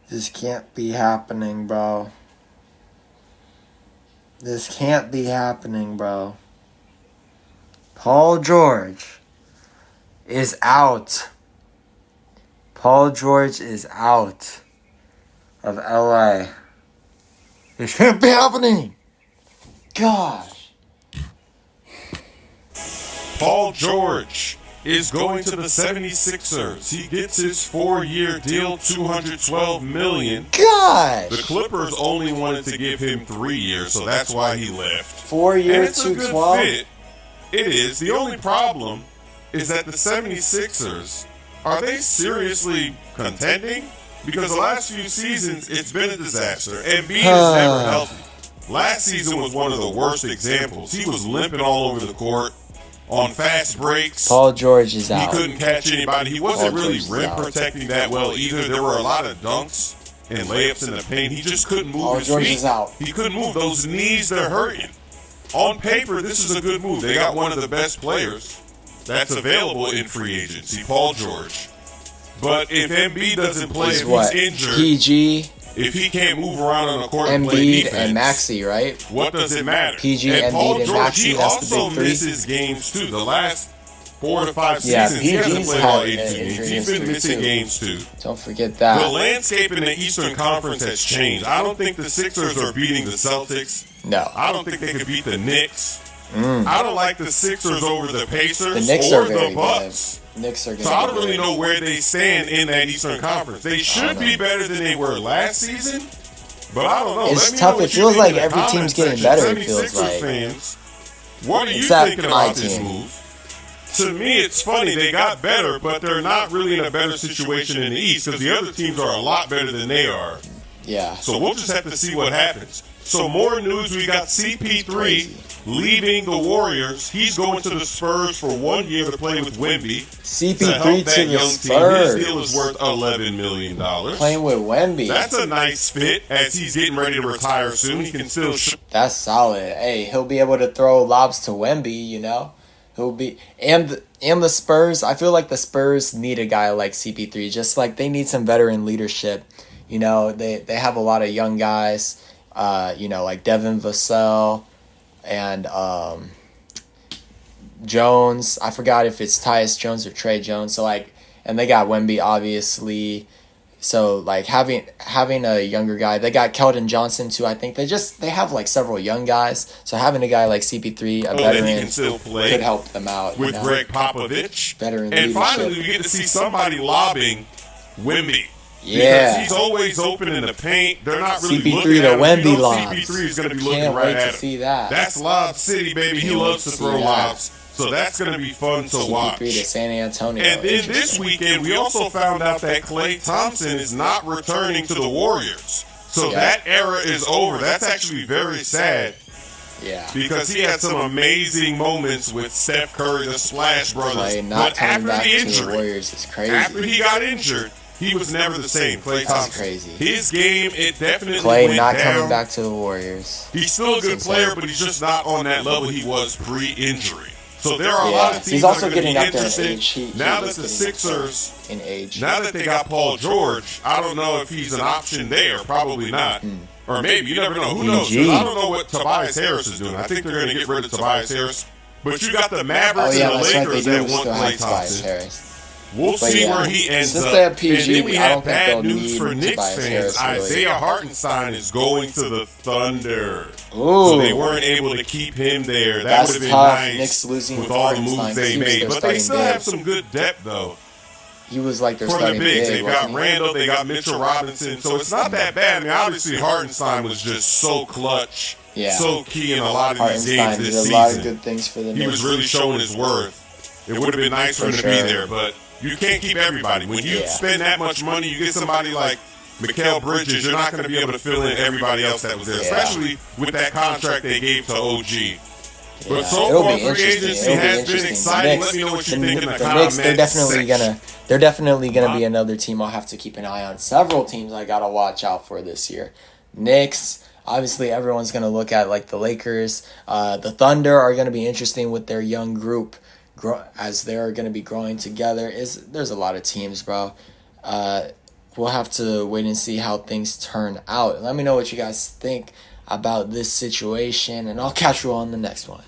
This can't be happening, bro. This can't be happening, bro. Paul George is out. Paul George is out of LA. This can't be happening. Gosh. Paul George is going to the 76ers. He gets his 4-year deal, $212 million. Gosh. The Clippers only wanted to give him 3 years, so that's why he left. 4 And years, it's a good 212. fit. It is. The only problem is that the 76ers, are they seriously contending? Because the last few seasons, it's been a disaster. Embiid is never healthy. Last season was one of the worst examples. He was limping all over the court on fast breaks. Paul George is out. He couldn't catch anybody. He wasn't Paul really George is rim out. protecting that well either. There were a lot of dunks and layups in the paint. He just couldn't move Paul his George feet. is out. He couldn't move. Those knees, they're hurting. On paper, this is a good move. They got one of the best players that's available in free agency, Paul George. But if Embiid doesn't play, Is if what? he's injured, PG, if he can't move around on the court and play Embiid, defense, and Maxey, right? what does it matter? PG, and Paul Embiid, and George, Maxey, he that's the also big three. misses games too. The last 4 to 5 Yeah, seasons, he hasn't PG's played all had 82 an games. injury He's been history, missing too. games too. Don't forget The that. landscape in the Eastern Conference has changed. I don't think the Sixers are beating the Celtics. No. I don't think they could beat the Knicks. I don't like the Sixers over the Pacers The Knicks or are very the Bucks. good. Knicks are good. So I don't really know where they stand in that Eastern Conference. They should be better than they were last season, but I don't know. It's Let me tough. know what It you feels think like in the every comment team's getting section. better, it feels 76ers like. fans, what are you Except thinking my about this team. move? To me, it's funny. They got better, but they're not really in a better situation in the East because the other teams are a lot better than they are. Yeah. So we'll just have to see what happens. So more news. We got CP3 leaving the Warriors. He's going to the Spurs for 1 year to play with Wemby. CP3 to help to that the young Spurs. team. His deal is worth $11 million. Playing with Wemby. That's a nice fit as he's getting ready to retire soon. He can still That's solid. Hey, he'll be able to throw lobs to Wemby, you know? He'll be and the Spurs, I feel like the Spurs need a guy like CP3. Just like they need some veteran leadership. You know, they have a lot of young guys, you know, like Devin Vassell and Jones. I forgot if it's Tyus Jones or Trey Jones. So like, and they got Wemby obviously. So like having a younger guy, they got Keldon Johnson too. I think they have like several young guys. So having a guy like CP3, a that veteran, he can still play could help them out. with you know? Greg Popovich. Veteran And leadership. finally, we get to see somebody lobbing Wemby. Yeah. Because he's always open in the paint. They're not really CP3 looking to at him. Wemby You know lobs. CP3 is going to be looking Can't right wait to at him. see that. That's Lob City, baby. He Can't loves wait to to throw see that. lobs. So that's going to be fun to watch. CP3 to San Antonio. And then this Interesting. weekend, we also found out that Klay Thompson is not returning to the Warriors. So Yeah. that era is over. That's actually very sad Yeah. because he had some amazing moments with Steph Curry, the Splash Brothers. Klay not But coming after back the to the injury, Warriors is crazy. after he got injured, he was never the same. Klay That's Thompson. crazy. His game, it definitely Klay went not down. coming back to the Warriors. He's still a good Seems player, like- but he's just not on that level he was pre-injury. So there are a lot Yeah. of teams He's that also are going to getting be up there in interested. age. He Now is that the getting up there Sixers, in age. now that they got Paul George, I don't know if he's an option there. Probably not. Or maybe. You never know. Who knows? 'Cause PG. I don't know what Tobias Harris is doing. I think they're going to get rid of Tobias Harris. But you got the Mavericks Oh yeah, and the that's right. They Lakers do that want still Klay have Tobias Thompson. Harris. We'll But see yeah, where he ends since up. they have PG, and then we I have don't think bad they'll news need for Knicks Tobias fans. Harris, really. Isaiah Hartenstein is going to the Thunder. Ooh. So they weren't able to keep him there. That That's would have been tough. nice Knicks losing with with all the Hartenstein moves they because he was made. their But they starting still big. have some good depth, though. He was like their For the starting bigs, big, they've got wasn't he? Randall, they got Mitchell Robinson. So it's not that bad. I mean, obviously, Hartenstein was just so clutch, Yeah. so key in a lot of these games Hartenstein this did a lot of season. good things for the He Knicks. was really showing his worth. It would have been nice for him to For be sure. there, but you can't keep everybody. When you Yeah. spend that much money, you get somebody like Mikal Bridges, you're not going to be able to fill in everybody else that was there, Yeah. especially with that contract they gave to OG. But Yeah, so it'll far, be free interesting. agency It'll be has been interesting. exciting. The Let me know what you Knicks- think in the the comments Knicks, they're definitely section. gonna be another team I'll have to keep an eye on. Several teams I gotta watch out for this year. Knicks, obviously everyone's gonna look at like the Lakers. The Thunder are gonna be interesting with their young group, as they're gonna be growing together. There's a lot of teams, bro. we'll have to wait and see how things turn out. Let me know what you guys think about this situation, and I'll catch you on the next one.